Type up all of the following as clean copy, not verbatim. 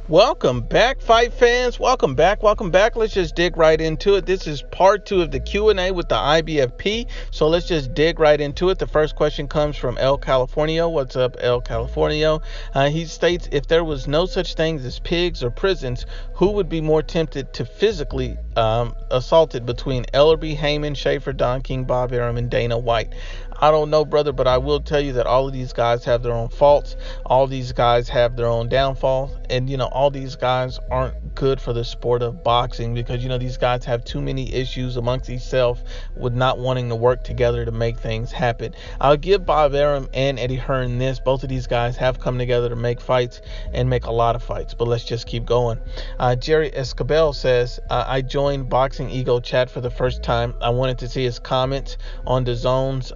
Welcome back, fight fans. Welcome back. Let's just dig right into it. This is part 2 of the Q&A with the IBFP. So let's just dig right into it. The first question comes from El Californio. What's up, El Californio? He states, if there was no such things as pigs or prisons, who would be more tempted to physically assaulted between Ellerby, Heyman, Schaefer, Don King, Bob Arum, and Dana White? I don't know, brother, but I will tell you that all of these guys have their own faults. All these guys have their own downfalls. And, all these guys aren't good for the sport of boxing because, these guys have too many issues amongst themselves with not wanting to work together to make things happen. I'll give Bob Arum and Eddie Hearn this. Both of these guys have come together to make fights and make a lot of fights. But let's just keep going. Jerry Escabel says, I joined Boxing Ego Chat for the first time. I wanted to see his comments on the zone's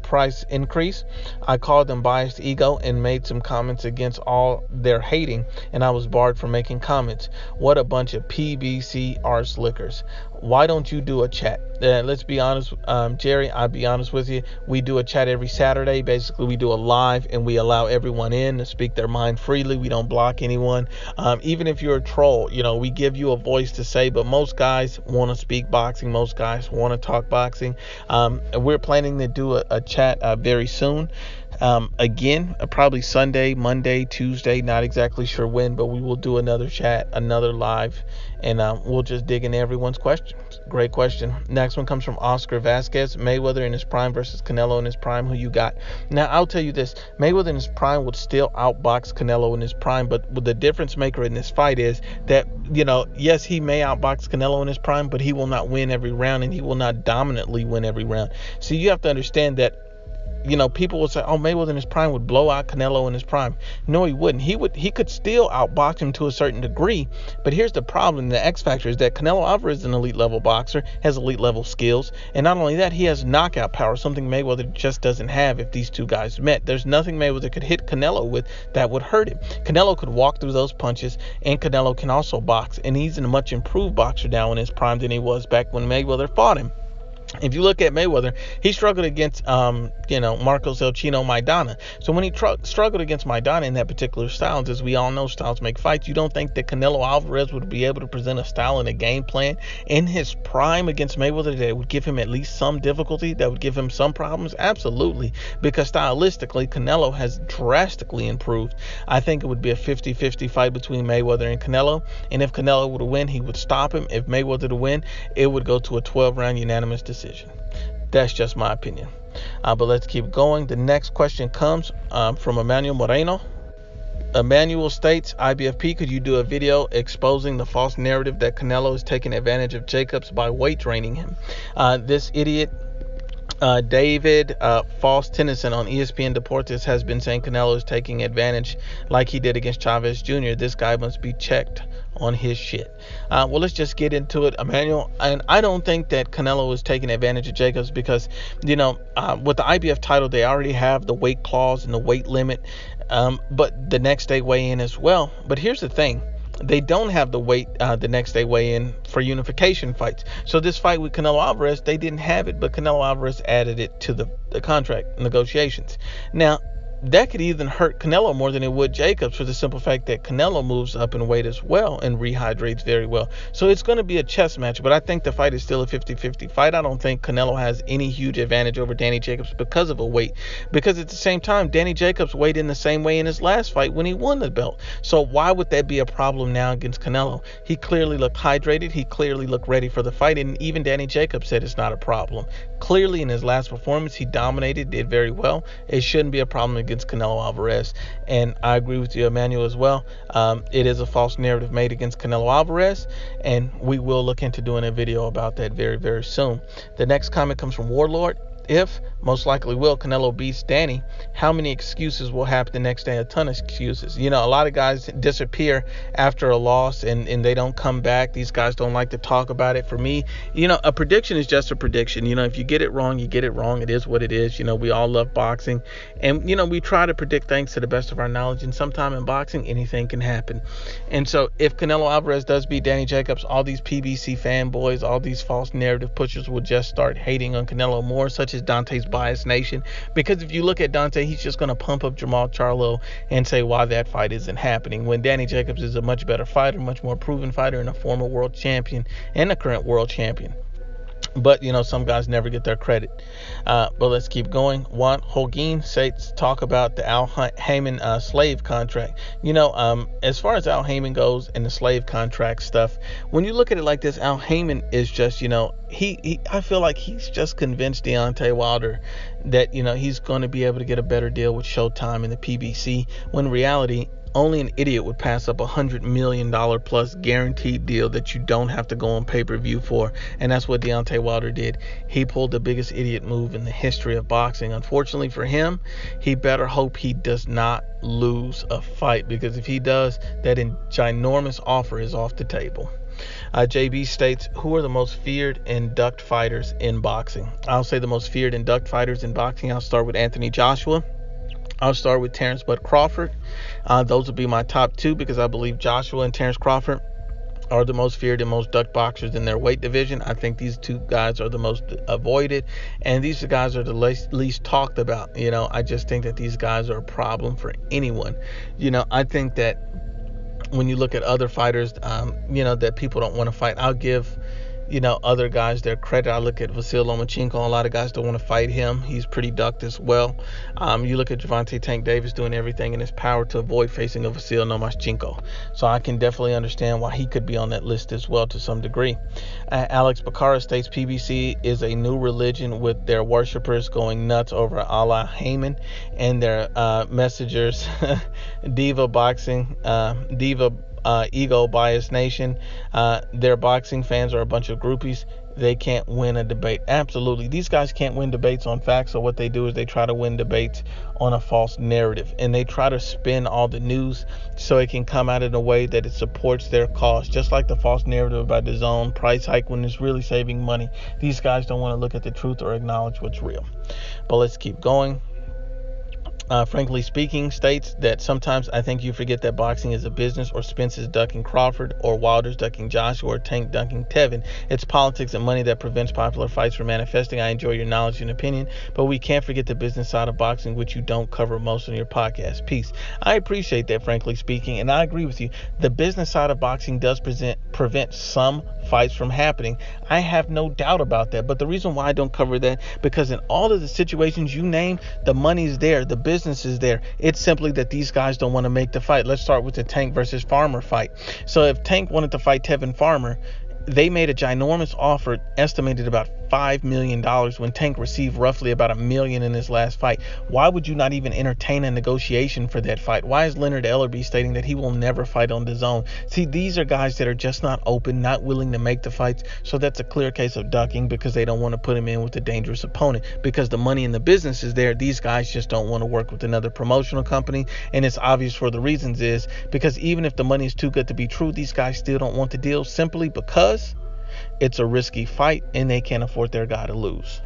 price increase. I called them biased ego and made some comments against all their hating, and I was barred from making comments. What a bunch of PBC arse lickers. Why don't you do a chat? Let's be honest, Jerry, I'll be honest with you. We do a chat every Saturday. Basically, we do a live and we allow everyone in to speak their mind freely. We don't block anyone. Even if you're a troll, we give you a voice to say, but most guys want to speak boxing. Most guys want to talk boxing. We're planning to do a chat very soon. Again, probably Sunday, Monday, Tuesday, not exactly sure when, but we will do another chat, another live, and we'll just dig into everyone's questions. Great question. Next one comes from Oscar Vasquez. Mayweather in his prime versus Canelo in his prime. Who you got? Now, I'll tell you this. Mayweather in his prime would still outbox Canelo in his prime, but the difference maker in this fight is that, yes, he may outbox Canelo in his prime, but he will not win every round, and he will not dominantly win every round. So you have to understand that people will say, oh, Mayweather in his prime would blow out Canelo in his prime. No, he wouldn't. He could still outbox him to a certain degree. But here's the problem. The X factor is that Canelo Alvarez is an elite level boxer, has elite level skills. And not only that, he has knockout power, something Mayweather just doesn't have if these two guys met. There's nothing Mayweather could hit Canelo with that would hurt him. Canelo could walk through those punches, and Canelo can also box. And he's a much improved boxer now in his prime than he was back when Mayweather fought him. If you look at Mayweather, he struggled against, Marcos El Chino Maidana. So when he struggled against Maidana in that particular style, as we all know, styles make fights, you don't think that Canelo Alvarez would be able to present a style and a game plan in his prime against Mayweather that would give him at least some difficulty, that would give him some problems? Absolutely, because stylistically, Canelo has drastically improved. I think it would be a 50-50 fight between Mayweather and Canelo, and if Canelo were to win, he would stop him. If Mayweather to win, it would go to a 12-round unanimous decision. That's just my opinion. But let's keep going. The next question comes from Emmanuel Moreno. Emmanuel states, IBFP, could you do a video exposing the false narrative that Canelo is taking advantage of Jacobs by weight training him? This idiot David False Tennyson on ESPN Deportes has been saying Canelo is taking advantage like he did against Chavez Jr. This guy must be checked on his shit. Well, let's just get into it, Emmanuel. And I don't think that Canelo is taking advantage of Jacobs because, with the IBF title, they already have the weight clause and the weight limit, but the next day weigh in as well. But here's the thing. They don't have the weight the next day weigh in for unification fights. So this fight with Canelo Alvarez, they didn't have it, but Canelo Alvarez added it to the contract negotiations. Now, that could even hurt Canelo more than it would Jacobs for the simple fact that Canelo moves up in weight as well and rehydrates very well. So it's going to be a chess match, but I think the fight is still a 50-50 fight. I don't think Canelo has any huge advantage over Danny Jacobs because of a weight. Because at the same time, Danny Jacobs weighed in the same way in his last fight when he won the belt. So why would that be a problem now against Canelo? He clearly looked hydrated. He clearly looked ready for the fight. And even Danny Jacobs said it's not a problem. Clearly in his last performance, he dominated, did very well. It shouldn't be a problem against Canelo Alvarez. And I agree with you, Emmanuel, as well. It is a false narrative made against Canelo Alvarez, and we will look into doing a video about that very, very soon. The next comment comes from Warlord. If, most likely will, Canelo beats Danny, how many excuses will happen the next day? A ton of excuses. A lot of guys disappear after a loss and they don't come back. These guys don't like to talk about it. For me, a prediction is just a prediction. If you get it wrong, you get it wrong. It is what it is. We all love boxing. And, we try to predict things to the best of our knowledge. And sometime in boxing, anything can happen. And so if Canelo Alvarez does beat Danny Jacobs, all these PBC fanboys, all these false narrative pushers will just start hating on Canelo more, such as is Dante's bias nation. Because if you look at Dante, he's just going to pump up Jamal Charlo and say why that fight isn't happening, when Danny Jacobs is a much better fighter, much more proven fighter, and a former world champion and a current world champion. But, some guys never get their credit. But let's keep going. Juan Holguin says, talk about the Al Heyman slave contract. As far as Al Heyman goes and the slave contract stuff, when you look at it like this, Al Heyman is just, I feel like he's just convinced Deontay Wilder that, he's going to be able to get a better deal with Showtime and the PBC, when in reality, only an idiot would pass up $100 million plus guaranteed deal that you don't have to go on pay-per-view for. And that's what Deontay Wilder did. He pulled the biggest idiot move in the history of boxing. Unfortunately for him, he better hope he does not lose a fight, because if he does, that ginormous offer is off the table. JB states, who are the most feared induct fighters in boxing? I'll say the most feared induct fighters in boxing. I'll start with Anthony Joshua. I'll start with Terrence Bud Crawford. Those will be my top two, because I believe Joshua and Terrence Crawford are the most feared and most ducked boxers in their weight division. I think these two guys are the most avoided, and these guys are the least talked about. I just think that these guys are a problem for anyone. I think that when you look at other fighters, that people don't want to fight, I'll give other guys their credit. I look at Vasyl Lomachenko. A lot of guys don't want to fight him. He's pretty ducked as well. You look at Gervonta Tank Davis doing everything in his power to avoid facing a Vasyl Lomachenko. So I can definitely understand why he could be on that list as well to some degree. Alex Bacara states PBC is a new religion, with their worshippers going nuts over Allah Heyman and their messengers. Diva Boxing, Ego Bias Nation. Their boxing fans are a bunch of groupies. They can't win a debate. Absolutely. These guys can't win debates on facts. So what they do is they try to win debates on a false narrative. And they try to spin all the news so it can come out in a way that it supports their cause. Just like the false narrative about the zone price hike when it's really saving money. These guys don't want to look at the truth or acknowledge what's real. But let's keep going. Frankly Speaking states that sometimes I think you forget that boxing is a business, or Spence is ducking Crawford, or Wilder's ducking Joshua, or Tank ducking Tevin. It's politics and money that prevents popular fights from manifesting. I enjoy your knowledge and opinion, but we can't forget the business side of boxing, which you don't cover most on your podcast. Peace. I appreciate that, Frankly Speaking, and I agree with you. The business side of boxing does prevent some fights from happening. I have no doubt about that. But the reason why I don't cover that, because in all of the situations you name, the money's there, the business is there. It's simply that these guys don't want to make the fight. Let's start with the Tank versus Farmer fight. So if Tank wanted to fight Tevin Farmer, they made a ginormous offer, estimated about $5 million, when Tank received roughly about $1 million in his last fight. Why would you not even entertain a negotiation for that fight? Why is Leonard Ellerbe stating that he will never fight on DAZN? See, these are guys that are just not open, not willing to make the fights. So that's a clear case of ducking, because they don't want to put him in with a dangerous opponent, because the money in the business is there. These guys just don't want to work with another promotional company, and it's obvious for the reasons is because even if the money is too good to be true, these guys still don't want the deal, simply because it's a risky fight and they can't afford their guy to lose.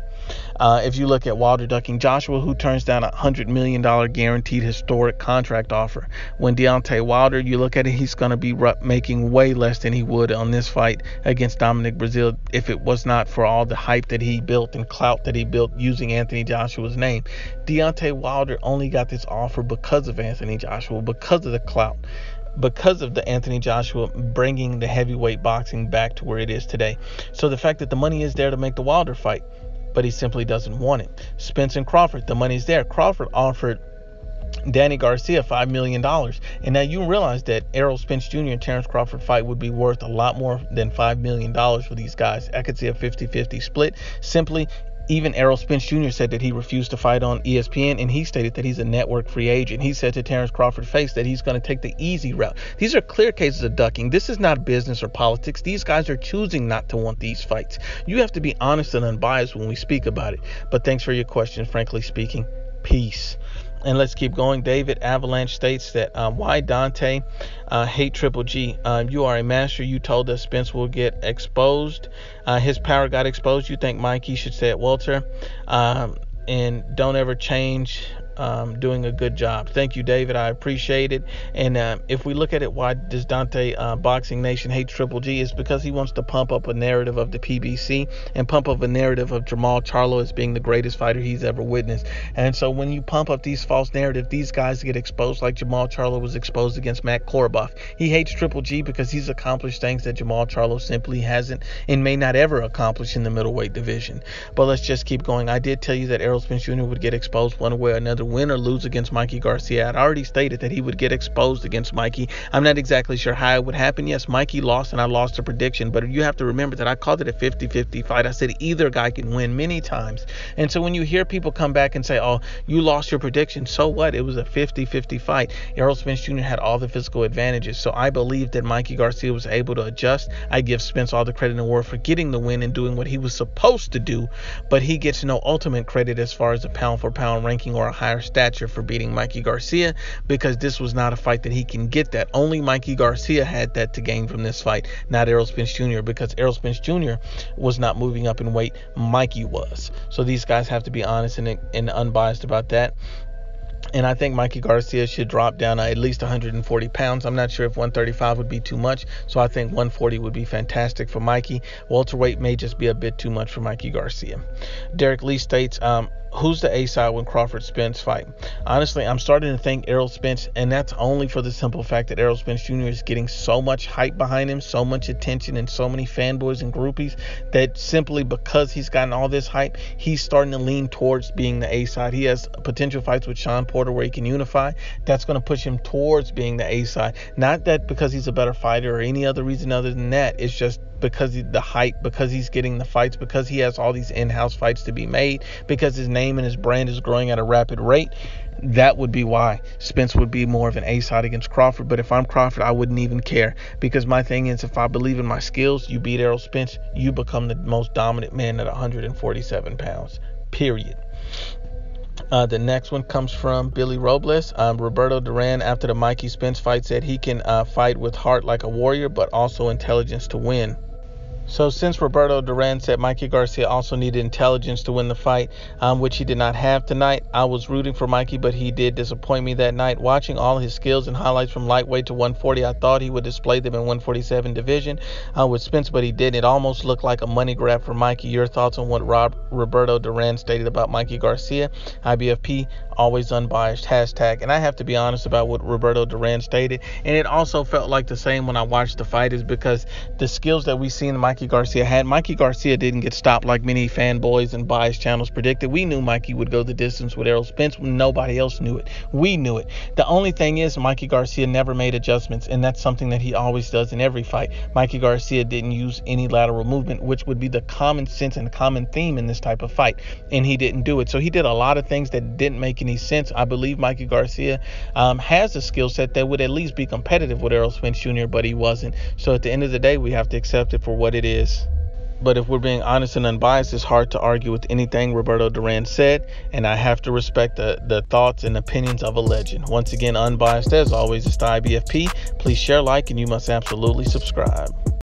If you look at Wilder ducking Joshua, who turns down $100 million guaranteed historic contract offer. When Deontay Wilder, you look at it, he's going to be making way less than he would on this fight against Dominic Breazeale if it was not for all the hype that he built and clout that he built using Anthony Joshua's name. Deontay Wilder only got this offer because of Anthony Joshua, because of the clout, because of the Anthony Joshua bringing the heavyweight boxing back to where it is today. So the fact that the money is there to make the Wilder fight, but he simply doesn't want it. Spence and Crawford, the money's there. Crawford offered Danny Garcia $5 million. And now you realize that Errol Spence Jr. and Terrence Crawford fight would be worth a lot more than $5 million for these guys. I could see a 50-50 split. Simply, even Errol Spence Jr. said that he refused to fight on ESPN, and he stated that he's a network free agent. He said to Terrence Crawford's face that he's going to take the easy route. These are clear cases of ducking. This is not business or politics. These guys are choosing not to want these fights. You have to be honest and unbiased when we speak about it. But thanks for your question, Frankly Speaking. Peace. And let's keep going. David Avalanche states that why Dante hate Triple G. You are a master. You told us Spence will get exposed. His power got exposed. You think Mikey should stay at welter. And don't ever change doing a good job. Thank you, David. I appreciate it. And if we look at it, why does Boxing Nation hate Triple G? It's because he wants to pump up a narrative of the PBC and pump up a narrative of Jamal Charlo as being the greatest fighter he's ever witnessed. And so when you pump up these false narratives, these guys get exposed like Jamal Charlo was exposed against Matt Korobov. He hates Triple G because he's accomplished things that Jamal Charlo simply hasn't and may not ever accomplish in the middleweight division. But let's just keep going. I did tell you that Errol Spence Jr. would get exposed one way or another, win or lose against Mikey Garcia. I'd already stated that he would get exposed against Mikey. I'm not exactly sure how it would happen. Yes, Mikey lost and I lost a prediction, but you have to remember that I called it a 50-50 fight. I said either guy can win many times. And so when you hear people come back and say, oh, you lost your prediction, so what? It was a 50-50 fight. Errol Spence Jr. had all the physical advantages. So I believe that Mikey Garcia was able to adjust. I give Spence all the credit in the world for getting the win and doing what he was supposed to do, but he gets no ultimate credit as far as a pound for pound ranking or a higher stature for beating Mikey Garcia, because this was not a fight that he can get that. Only Mikey Garcia had that to gain from this fight, not Errol Spence Jr., because Errol Spence Jr. was not moving up in weight. Mikey was. So these guys have to be honest and unbiased about that. And I think Mikey Garcia should drop down at least 140 pounds. I'm not sure if 135 would be too much, so I think 140 would be fantastic for Mikey. Welterweight may just be a bit too much for Mikey Garcia. Derek Lee states, who's the A side when Crawford Spence fight? Honestly, I'm starting to think Errol Spence, and that's only for the simple fact that Errol Spence Jr. is getting so much hype behind him, so much attention, and so many fanboys and groupies that simply because he's gotten all this hype, he's starting to lean towards being the A side. He has potential fights with Sean Porter where he can unify. That's going to push him towards being the A side. Not that because he's a better fighter or any other reason other than that. It's just because the hype, because he's getting the fights, because he has all these in-house fights to be made, because his name and his brand is growing at a rapid rate. That would be why Spence would be more of an A-side against Crawford. But if I'm Crawford, I wouldn't even care, because my thing is, if I believe in my skills, you beat Errol Spence, you become the most dominant man at 147 pounds, period. The next one comes from Billy Robles. Roberto Duran, after the Mikey Spence fight, said he can fight with heart like a warrior, but also intelligence to win. So since Roberto Duran said Mikey Garcia also needed intelligence to win the fight, which he did not have tonight, I was rooting for Mikey, but he did disappoint me that night. Watching all his skills and highlights from lightweight to 140, I thought he would display them in 147 division with Spence, but he didn't. It almost looked like a money grab for Mikey. Your thoughts on what Roberto Duran stated about Mikey Garcia? IBFP, always unbiased, hashtag. And I have to be honest about what Roberto Duran stated, and it also felt like the same when I watched the fight, is because the skills that we seen Mikey Garcia had, Mikey Garcia didn't get stopped like many fanboys and biased channels predicted. We knew Mikey would go the distance with Errol Spence when nobody else knew it. We knew it. The only thing is, Mikey Garcia never made adjustments, and that's something that he always does in every fight. Mikey Garcia didn't use any lateral movement, which would be the common sense and common theme in this type of fight, and he didn't do it. So he did a lot of things that didn't make any sense. I believe Mikey Garcia has a skill set that would at least be competitive with Errol Spence Jr., but he wasn't. So at the end of the day, we have to accept it for what it is. But if we're being honest and unbiased, it's hard to argue with anything Roberto Duran said, and I have to respect the thoughts and opinions of a legend. Once again, unbiased as always, it's the IBFP. Please share, like, and you must absolutely subscribe.